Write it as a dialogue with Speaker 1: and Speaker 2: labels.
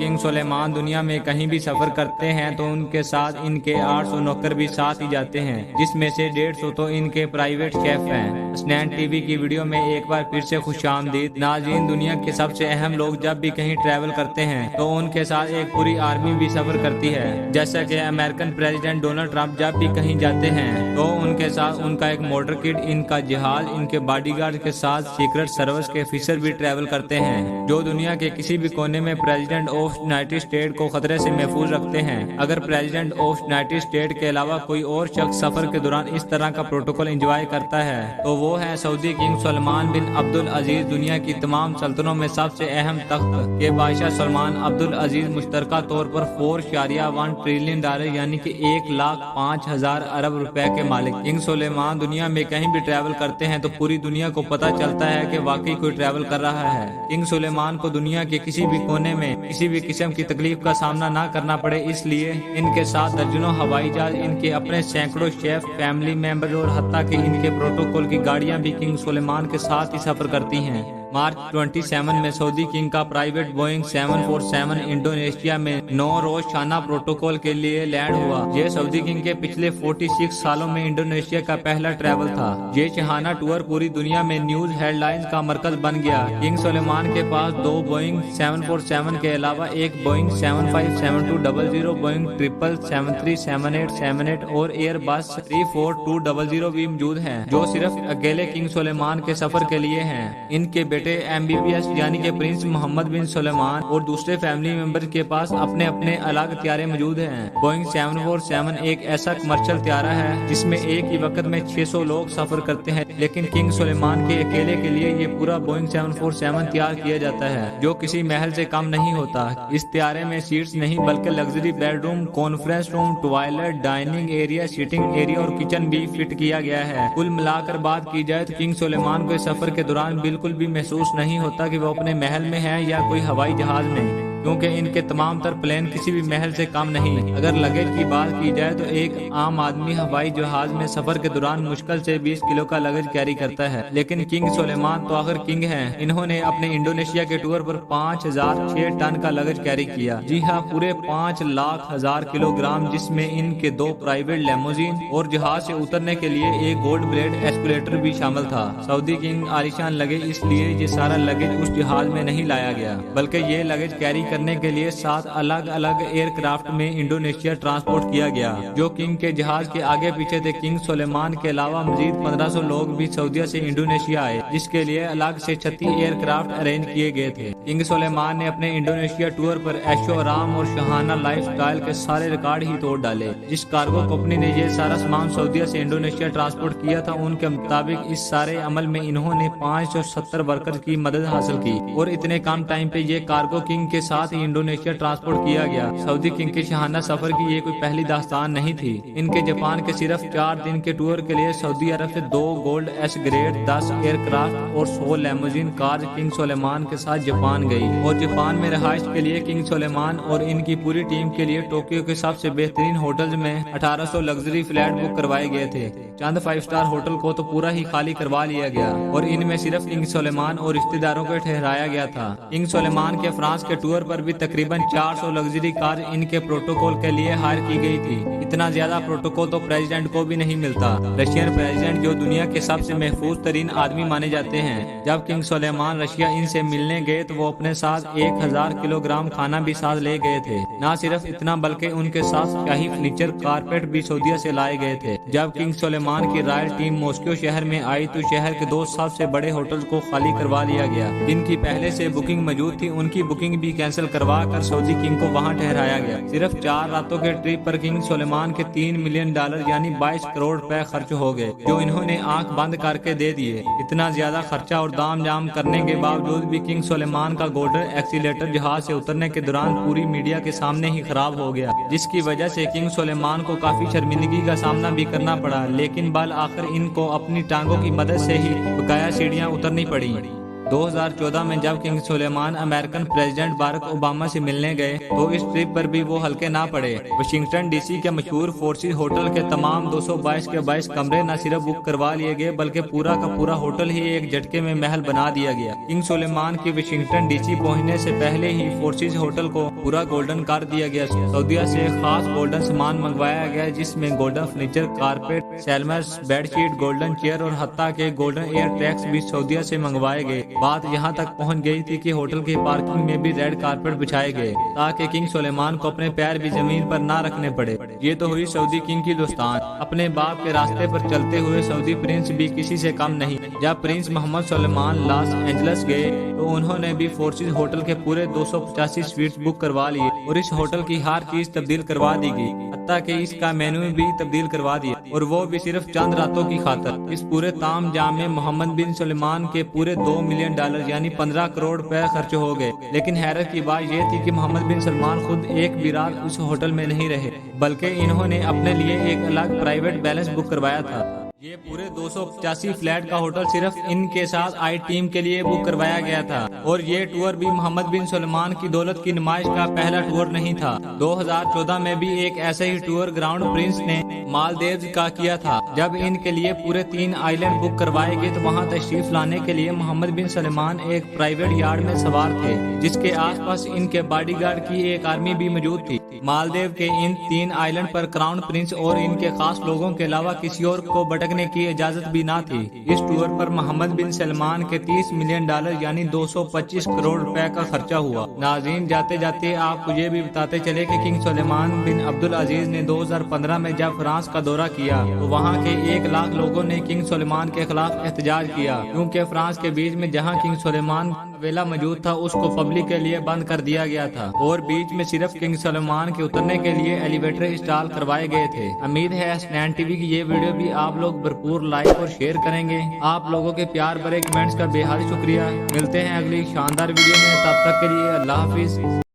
Speaker 1: King Suleman दुनिया में कहीं भी सफर करते हैं तो उनके साथ इनके 800 नौकर भी साथ ही जाते हैं, जिसमें से 150 तो इनके प्राइवेट शेफ हैं। स्नैन टीवी की वीडियो में एक बार फिर से खुशामदीद नाज़रीन। दुनिया के सबसे अहम लोग जब भी कहीं ट्रैवल करते हैं तो उनके साथ एक पूरी आर्मी भी सफर करती है। जैसा कि अमेरिकन प्रेसिडेंट डोनाल्ड ट्रंप जब भी कहीं जाते हैं तो उनके साथ उनका एक मोटर किट, इनका जहाज, इनके बॉडीगार्ड के साथ सीक्रेट सर्विस के ऑफिसर भी ट्रैवल करते हैं, जो दुनिया के किसी भी कोने में प्रेसिडेंट ऑफ यूनाइटेड स्टेट को खतरे से महफूज रखते हैं। अगर प्रेसिडेंट ऑफ यूनाइटेड स्टेट के अलावा कोई और शख्स सफर के दौरान इस तरह का प्रोटोकॉल एंजॉय करता है तो वो है सऊदी किंग सलमान बिन अब्दुल अजीज। दुनिया की तमाम सल्तनतों में सबसे अहम तख्त के बादशाह सलमान अब्दुल अजीज मुश्तरका तौर पर 4.1 ट्रिलियन डॉलर यानी कि 1,05,000 अरब रुपए के मालिक। किंग सुलेमान दुनिया में कहीं भी ट्रैवल करते हैं तो पूरी दुनिया को पता चलता है कि वाकई कोई ट्रैवल कर रहा है। किंग सुलेमान को दुनिया के किसी भी कोने में किसी भी किस्म की तकलीफ का सामना ना करना पड़े, इसलिए इनके साथ दर्जनों हवाई जहाज, इनके अपने सैकड़ों शेफ, फैमिली मेंबर और हत्ता कि इनके प्रोटोकॉल की गाड़ियां भी किंग सुलेमान के साथ ही सफर करती हैं। मार्च 27 में सऊदी किंग का प्राइवेट बोइंग 747 इंडोनेशिया में 9 रोज शाना प्रोटोकॉल के लिए लैंड हुआ। ये सऊदी किंग के पिछले 46 सालों में इंडोनेशिया का पहला ट्रैवल था। ये शाहाना टूर पूरी दुनिया में न्यूज हेडलाइंस का मरकज बन गया। किंग सुलेमान के पास 2 बोइंग 747 के अलावा एक बोइंग 757200, बोइंग 777, 78, 78 और एयरबस 34200 भी मौजूद हैं, जो सिर्फ अकेले किंग सुलेमान के सफर के लिए हैं। इनके बेटे MBBS यानी कि प्रिंस मोहम्मद बिन सुलेमान और दूसरे फैमिली मेंबर के पास अपने अपने अलग त्यारे मौजूद हैं। बोइंग 747 एक ऐसा कमर्शियल त्यारा है जिसमें एक ही वक्त में 600 लोग सफर करते हैं, लेकिन किंग सुलेमान के अकेले के लिए ये पूरा बोइंग 747 तैयार किया जाता है, जो किसी महल से कम नहीं होता। इस त्यारे में सीट्स नहीं बल्कि luxury bedroom, conference room, toilet, dining area, sitting area और किचन भी फिट किया गया है। कुल मिलाकर बात की जाए तो किंग सुलेमान को इस सफर के दौरान बिल्कुल भी महसूस नहीं होता कि वो अपने महल में है या कोई हवाई जहाज में, क्योंकि इनके तमाम तर प्लेन किसी भी महल से कम नहीं। अगर लगेज की बात की जाए तो एक आम आदमी हवाई जहाज में सफर के दौरान मुश्किल से 20 किलो का लगेज कैरी करता है, लेकिन किंग सुलेमान तो आखिर किंग हैं। इन्होंने अपने इंडोनेशिया के टूर पर 5006 टन का लगेज कैरी किया। जी हाँ, पूरे 5,00,000 किलोग्राम, जिसमें इनके 2 प्राइवेट लेमोजीन और जहाज से उतरने के लिए एक गोल्ड ब्लेड एस्कुलेटर भी शामिल था। सऊदी किंग आलिशान लगे, इसलिए ये सारा लगेज उस जहाज में नहीं लाया गया, बल्कि ये लगेज कैरी करने के लिए 7 अलग अलग एयरक्राफ्ट में इंडोनेशिया ट्रांसपोर्ट किया गया, जो किंग के जहाज के आगे पीछे थे। किंग सुलेमान के अलावा मजीद 1500 लोग भी सऊदीया से इंडोनेशिया आए, जिसके लिए अलग से 36 एयरक्राफ्ट अरेंज किए गए थे। किंग सुलेमान ने अपने इंडोनेशिया टूर पर ऐशो आराम और शाहाना लाइफ स्टाइल के सारे रिकॉर्ड ही तोड़ डाले। जिस कार्गो कंपनी ने ये सारा सामान सऊदीया से इंडोनेशिया ट्रांसपोर्ट किया था, उनके मुताबिक इस सारे अमल में इन्होंने 570 वर्कर्स की मदद हासिल की, और इतने कम टाइम पे ये कार्गो किंग के साथ ही इंडोनेशिया ट्रांसपोर्ट किया गया। सऊदी किंग के शाहाना सफर की ये कोई पहली दास्तान नहीं थी। इनके जापान के सिर्फ 4 दिन के टूर के लिए सऊदी अरब से 2 गोल्ड एस ग्रेड 10 एयरक्राफ्ट और 100 लेमोजीन कार किंग सुलेमान के साथ जापान गई, और जापान में रहाइश के लिए किंग सुलेमान और इनकी पूरी टीम के लिए टोक्यो के सबसे बेहतरीन होटल्स में 1800 लग्जरी फ्लैट बुक करवाए गए थे। चंद 5 स्टार होटल को तो पूरा ही खाली करवा लिया गया, और इनमें सिर्फ किंग सुलेमान और रिश्तेदारों को ठहराया गया था। किंग सुलेमान के फ्रांस के टूर पर भी तकरीबन 400 लग्जरी कार इनके प्रोटोकॉल के लिए हायर की गई थी। इतना ज्यादा प्रोटोकॉल तो प्रेसिडेंट को भी नहीं मिलता। रशियन प्रेसिडेंट जो दुनिया के सबसे महफूज तरीन आदमी माने जाते हैं, जब किंग सुलेमान रशिया इनसे मिलने गए तो वो अपने साथ 1000 किलोग्राम खाना भी साथ ले गए थे। न सिर्फ इतना बल्कि उनके साथ शाही फर्नीचर, कारपेट भी सऊदीया से लाए गए थे। जब किंग सुलेमान की रॉयल टीम मॉस्को शहर में आई तो शहर के 2 सबसे बड़े होटल को खाली करवा लिया गया। जिनकी पहले से बुकिंग मौजूद थी, उनकी बुकिंग भी कैंसिल करवा कर सऊदी किंग को वहां ठहराया गया। सिर्फ 4 रातों के ट्रिप पर किंग सुलेमान के $3 मिलियन यानी 22 करोड़ रुपए खर्च हो गए, जो इन्होंने आंख बंद करके दे दिए। इतना ज्यादा खर्चा और दाम जाम करने के बावजूद भी किंग सुलेमान का गोल्डन एक्सीलेटर जहाज से उतरने के दौरान पूरी मीडिया के सामने ही खराब हो गया, जिसकी वजह से किंग सुलेमान को काफी शर्मिंदगी का सामना भी करना पड़ा। लेकिन बल आखिर इनको अपनी टांगों की मदद से ही बकाया सीढ़ियां उतरनी पड़ी। 2014 में जब किंग सुलेमान अमेरिकन प्रेसिडेंट बारक ओबामा से मिलने गए तो इस ट्रिप पर भी वो हल्के ना पड़े। वाशिंगटन डीसी के मशहूर फोर्सिस होटल के तमाम 222 के 22 कमरे न सिर्फ बुक करवा लिए गए बल्कि पूरा का पूरा होटल ही एक झटके में महल बना दिया गया। किंग सुलेमान की वाशिंगटन डीसी पहुंचने से पहले ही फोर्सिस होटल को पूरा गोल्डन कर दिया गया। सऊदीया से खास गोल्डन सामान मंगवाया गया जिसमें गोल्डन फर्नीचर, कारपेट, सेलमर्स, बेडशीट, गोल्डन चेयर और हत्ता के गोल्डन एयर ट्रैक्स भी सऊदीया से मंगवाए गए। बात यहाँ तक पहुँच गई थी कि होटल की पार्किंग में भी रेड कारपेट बिछाए गए ताकि किंग सुलेमान को अपने पैर भी जमीन पर ना रखने पड़े। ये तो हुई सऊदी किंग की दोस्तान। अपने बाप के रास्ते पर चलते हुए सऊदी प्रिंस भी किसी से कम नहीं। जब Prince Mohammed Suleman Los Angeles गए तो उन्होंने भी फोर्सिस होटल के पूरे 285 स्वीट्स बुक करवा लिए और इस होटल की हर चीज तब्दील करवा दी गई, हत्ता कि इसका मेन्यू भी तब्दील करवा दिया, और वो भी सिर्फ चंद रातों की खातर। इस पूरे ताम जाम में मोहम्मद बिन सुलेमान के पूरे $2 मिलियन यानी 15 करोड़ रुपए खर्च हो गए। लेकिन हैरत की बात यह थी कि मोहम्मद बिन सलमान खुद एक भी रात उस होटल में नहीं रहे बल्कि इन्होंने अपने लिए एक अलग प्राइवेट बैलेंस बुक करवाया था। ये पूरे 285 फ्लैट का होटल सिर्फ इनके साथ आई टीम के लिए बुक करवाया गया था। और ये टूर भी मोहम्मद बिन सुलेमान की दौलत की नुमाइश का पहला टूर नहीं था। 2014 में भी एक ऐसा ही टूर ग्राउंड प्रिंस ने मालदीव्स का किया था। जब इनके लिए पूरे 3 आइलैंड बुक करवाए गए तो वहाँ तशरीफ लाने के लिए मोहम्मद बिन सलमान एक प्राइवेट यार्ड में सवार थे जिसके आसपास इनके बॉडीगार्ड की एक आर्मी भी मौजूद थी। मालदीव के इन 3 आइलैंड पर क्राउन प्रिंस और इनके खास लोगों के अलावा किसी और को भटकने की इजाजत भी ना थी। इस टूर पर मोहम्मद बिन सलमान के $30 मिलियन यानी 225 करोड़ रुपए का खर्चा हुआ। नाज़रीन, जाते जाते आपको ये भी बताते चले कि किंग सुलेमान बिन अब्दुल अजीज ने 2015 में जब फ्रांस का दौरा किया तो वहाँ के 1 लाख लोगों ने किंग सुलेमान के खिलाफ एहतजाज किया क्योंकि फ्रांस के बीच में जहाँ किंग सुलेमान वेला मौजूद था उसको पब्लिक के लिए बंद कर दिया गया था और बीच में सिर्फ किंग सलमान के उतरने के लिए एलिवेटर इंस्टॉल करवाए गए थे। उम्मीद है एस9 टीवी की ये वीडियो भी आप लोग भरपूर लाइक और शेयर करेंगे। आप लोगों के प्यार भरे कमेंट्स का बेहद शुक्रिया। मिलते हैं अगली शानदार वीडियो में, तब तक के लिए अल्लाह हाफिज।